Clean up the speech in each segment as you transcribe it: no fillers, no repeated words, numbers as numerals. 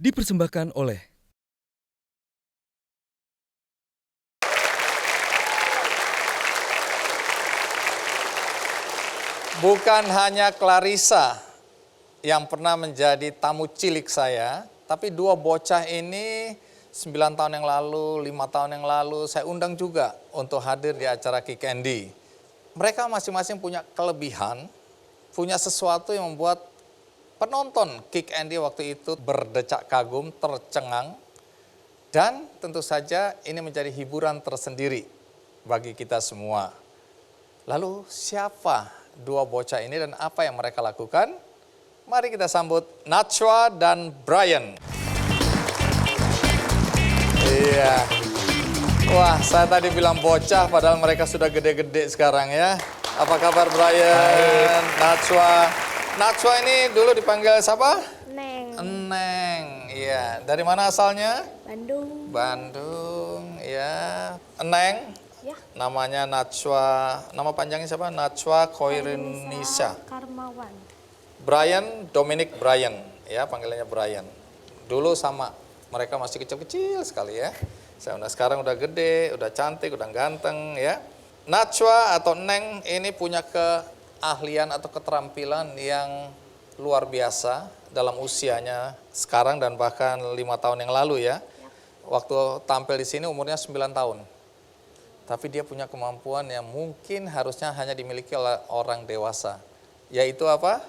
dipersembahkan oleh bukan hanya Clarissa yang pernah menjadi tamu cilik saya, tapi dua bocah ini 9 tahun yang lalu, 5 tahun yang lalu saya undang juga untuk hadir di acara Kick Andy. Mereka masing-masing punya kelebihan, punya sesuatu yang membuat penonton Kick Andy waktu itu berdecak kagum, tercengang, dan tentu saja ini menjadi hiburan tersendiri bagi kita semua. Lalu siapa dua bocah ini dan apa yang mereka lakukan? Mari kita sambut Najwa dan Brian. Iya. Wah, saya tadi bilang bocah padahal mereka sudah gede-gede sekarang ya. Apa kabar Brian? Najwa. Najwa ini dulu dipanggil siapa? Neng. Neng. Iya. Dari mana asalnya? Bandung. Bandung. Ya. Neng. Ya. Namanya Najwa, nama panjangnya siapa? Najwa Koirinisa. Karmawan. Brian, Dominic Brian, ya panggilannya Brian. Dulu sama, mereka masih kecil-kecil sekali ya. Sekarang udah gede, udah cantik, udah ganteng ya. Najwa atau Neng ini punya keahlian atau keterampilan yang luar biasa dalam usianya sekarang dan bahkan 5 tahun yang lalu ya. Waktu tampil di sini umurnya 9 tahun. Tapi dia punya kemampuan yang mungkin harusnya hanya dimiliki oleh orang dewasa. Yaitu apa?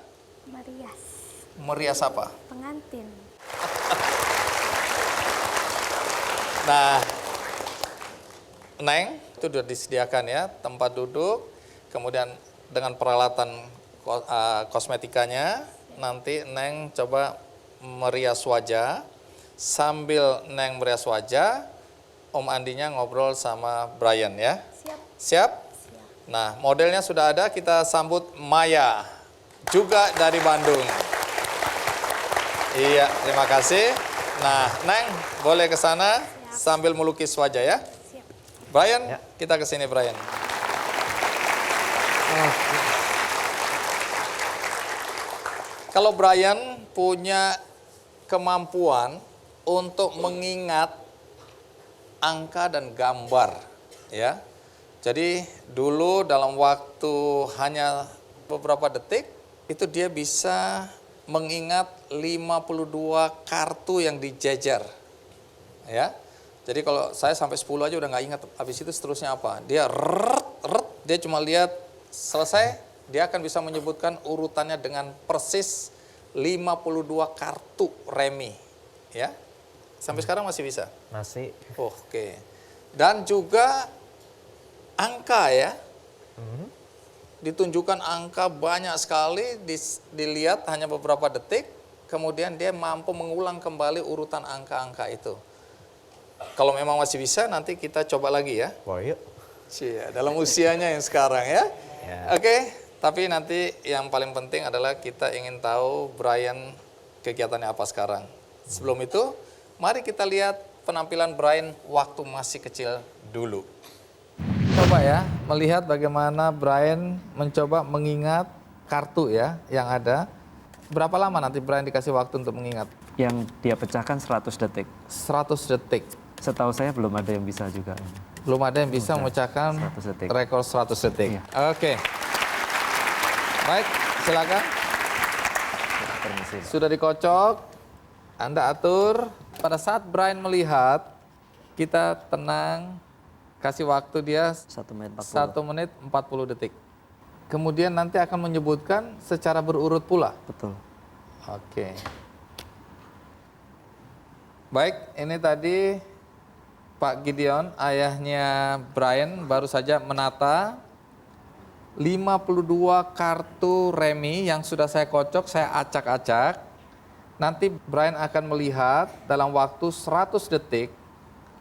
Merias. Merias apa? Pengantin. Nah, Neng, itu sudah disediakan ya, tempat duduk, kemudian dengan peralatan kosmetikanya, nanti Neng coba merias wajah, sambil Neng merias wajah, Om Andinya ngobrol sama Brian ya. Siap. Siap? Nah, modelnya sudah ada, kita sambut Maya, juga dari Bandung. Iya, terima kasih. Nah, Neng, boleh ke sana sambil melukis wajah ya. Siap. Brian, kita ke sini Brian. Kalau Brian punya kemampuan untuk mengingat angka dan gambar ya. Jadi dulu dalam waktu hanya beberapa detik itu dia bisa mengingat 52 kartu yang dijejer ya. Jadi kalau saya sampai 10 aja udah nggak ingat, habis itu seterusnya apa. Dia dia cuma lihat selesai, dia akan bisa menyebutkan urutannya dengan persis 52 kartu remi ya. Sampai sekarang masih bisa? Masih. Oke. Dan juga angka ya. Ditunjukkan angka banyak sekali, dilihat hanya beberapa detik, kemudian dia mampu mengulang kembali urutan angka-angka itu. Kalau memang masih bisa, nanti kita coba lagi ya. Wah, yuk. Cia, dalam usianya yang sekarang ya. Ya. Oke, tapi nanti yang paling penting adalah kita ingin tahu Brian kegiatannya apa sekarang. Sebelum itu, mari kita lihat penampilan Brian waktu masih kecil dulu. Coba ya, melihat bagaimana Brian mencoba mengingat kartu ya yang ada. Berapa lama nanti Brian dikasih waktu untuk mengingat? Yang dia pecahkan 100 detik. 100 detik. Setahu saya belum ada yang bisa juga. Belum ada yang bisa memecahkan 100 detik. rekor 100 detik. Iya. Oke. Baik, silakan. Permisi, Pak. Sudah dikocok, Anda atur. Pada saat Brian melihat, kita tenang, kasih waktu dia 1 menit 40. 1 menit 40 detik. Kemudian nanti akan menyebutkan secara berurut pula. Betul. Oke. Baik, ini tadi Pak Gideon, ayahnya Brian, baru saja menata 52 kartu remi yang sudah saya kocok, saya acak-acak. Nanti Brian akan melihat dalam waktu 100 detik,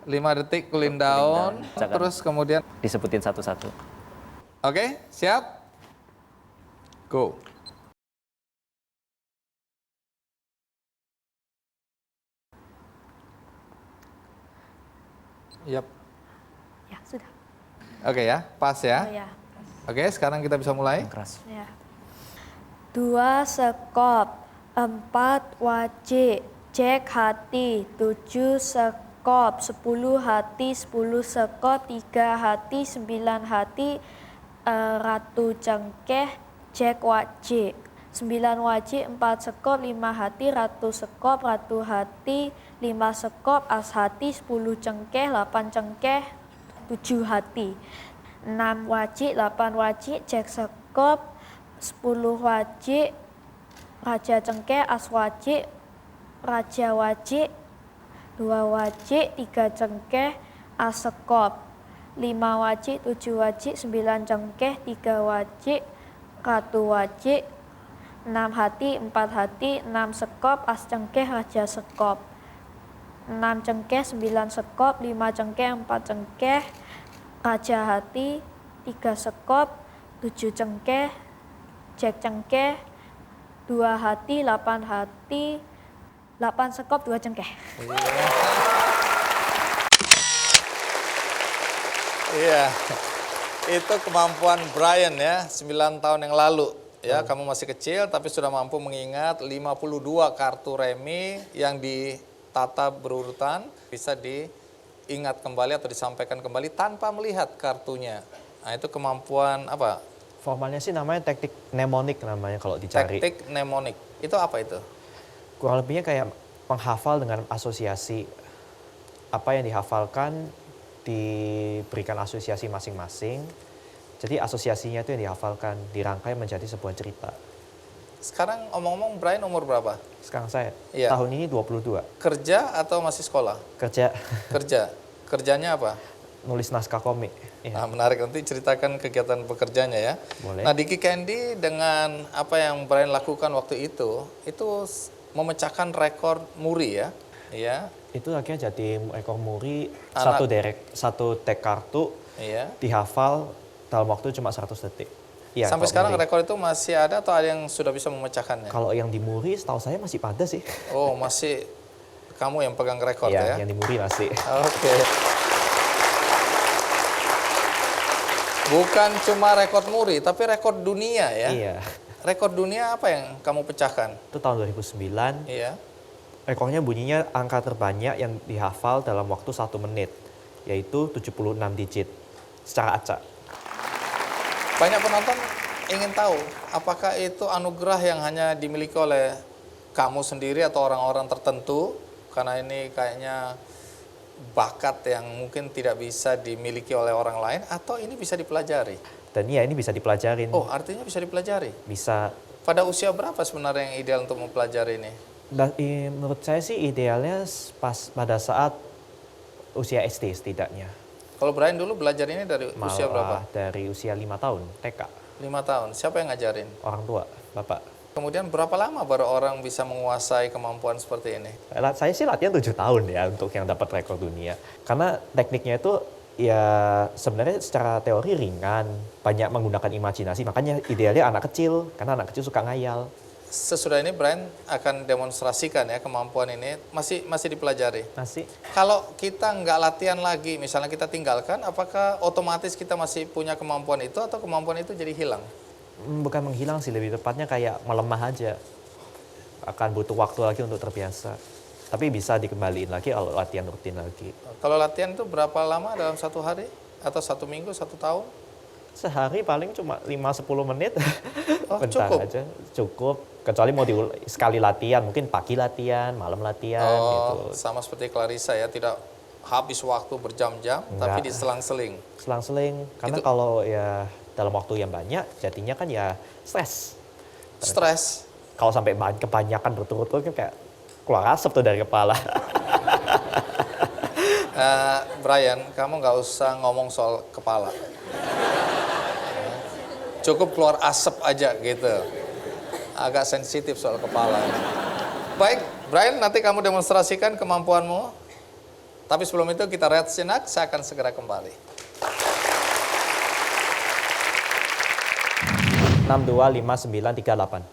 5 detik cooling down, terus kemudian Disebutin satu-satu. Oke, siap? Go. Yap. Ya, sudah. Oke ya, pas ya. Oh ya. Oke, sekarang kita bisa mulai. Yang keras. Ya. 2 sekop, 4 wajik, Jack hati, 7 sekop, 10 hati, 10 sekop, 3 hati, 9 hati, ratu cengkeh, Jack wajik. 9 wajik, 4 sekop, 5 hati, ratu sekop, ratu hati, 5 sekop, as hati, 10 cengkeh, 8 cengkeh, 7 hati. 6 wajik, 8 wajik, Jack sekop, 10 wajik, raja cengkeh, as wajik, raja wajik, 2 wajik, 3 cengkeh, as sekop, 5 wajik, 7 wajik, 9 cengkeh, 3 wajik, ratu wajik, 6 hati, 4 hati, 6 sekop, as cengkeh, raja sekop, 6 cengkeh, 9 sekop, 5 cengkeh, 4 cengkeh, raja hati, 3 sekop, 7 cengkeh, Jack cengkeh, 2 hati, 8 hati, 8 sekop, 2 cengkeh. Iya, itu kemampuan Brian ya, 9 tahun yang lalu. Ya, kamu masih kecil tapi sudah mampu mengingat 52 kartu remi yang ditata berurutan, bisa diingat kembali atau disampaikan kembali tanpa melihat kartunya. Nah, itu kemampuan apa? Formalnya sih namanya teknik mnemonik namanya kalau dicari. Teknik mnemonik. Itu apa itu? Kurang lebihnya kayak menghafal dengan asosiasi. Apa yang dihafalkan diberikan asosiasi masing-masing. Jadi asosiasinya itu yang dihafalkan, dirangkai menjadi sebuah cerita. Sekarang omong-omong Brian umur berapa? Sekarang saya, Iya. tahun ini 22. Kerja atau masih sekolah? Kerja, Kerja. Kerjanya apa? nulis naskah komik. Iya. Nah, menarik, nanti ceritakan kegiatan pekerjaannya ya. Boleh. Nah, Diki Candy dengan apa yang Brian lakukan waktu itu memecahkan rekor muri ya. Iya. Itu akhirnya jadi ekor muri, Anak. satu tag kartu, Iya. dihafal dalam waktu cuma 100 detik. Iya, Sampai kalau sekarang muri. rekor itu masih ada atau ada yang sudah bisa memecahkannya? Kalau yang di muri setahu saya masih pada sih. Oh, masih kamu yang pegang rekor Iya, ya? yang di muri masih. Oke. Bukan cuma rekor muri, tapi rekor dunia ya? Iya. Rekor dunia apa yang kamu pecahkan? Itu tahun 2009. Iya. Rekornya bunyinya angka terbanyak yang dihafal dalam waktu 1 menit, yaitu 76 digit secara acak. Banyak penonton ingin tahu, apakah itu anugerah yang hanya dimiliki oleh kamu sendiri atau orang-orang tertentu? Karena ini kayaknya bakat yang mungkin tidak bisa dimiliki oleh orang lain, atau ini bisa dipelajari? Dan ya ini bisa dipelajarin. Oh, artinya bisa dipelajari. Bisa. Pada usia berapa sebenarnya yang ideal untuk mempelajari ini? Menurut saya sih idealnya pas pada saat usia SD setidaknya. Kalau Brian dulu belajar ini dari usia berapa? Dari usia 5 tahun, TK. 5 tahun. Siapa yang ngajarin? Orang tua, bapak. Kemudian berapa lama baru orang bisa menguasai kemampuan seperti ini? Saya sih latihan 7 tahun ya untuk yang dapat rekor dunia. Karena tekniknya itu ya sebenarnya secara teori ringan, banyak menggunakan imajinasi. Makanya idealnya anak kecil, karena anak kecil suka ngayal. Sesudah ini Brian akan demonstrasikan ya kemampuan ini, masih dipelajari. Masih. Kalau kita nggak latihan lagi, misalnya kita tinggalkan, apakah otomatis kita masih punya kemampuan itu atau kemampuan itu jadi hilang? Bukan menghilang sih, lebih tepatnya kayak melemah aja. Akan butuh waktu lagi untuk terbiasa. Tapi bisa dikembaliin lagi kalau latihan rutin lagi. Kalau latihan itu berapa lama dalam 1 hari? Atau 1 minggu, 1 tahun? Sehari paling cuma 5-10 menit. Oh, Bentar cukup? aja, cukup. Kecuali mau sekali latihan, mungkin pagi latihan, malam latihan gitu. Sama seperti Clarissa ya, tidak habis waktu berjam-jam, tapi Enggak. diselang-seling. Selang-seling, karena Itu- kalau ya dalam waktu yang banyak, jadinya kan ya stres. Stres. Kalau sampai kebanyakan berturut-turut kan kayak keluar asap tuh dari kepala. Brian, kamu nggak usah ngomong soal kepala. Cukup keluar asap aja gitu. Agak sensitif soal kepala. Baik, Brian, nanti kamu demonstrasikan kemampuanmu. Tapi sebelum itu kita rehat sejenak, saya akan segera kembali. 625938.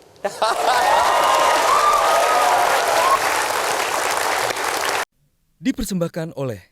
Dipersembahkan oleh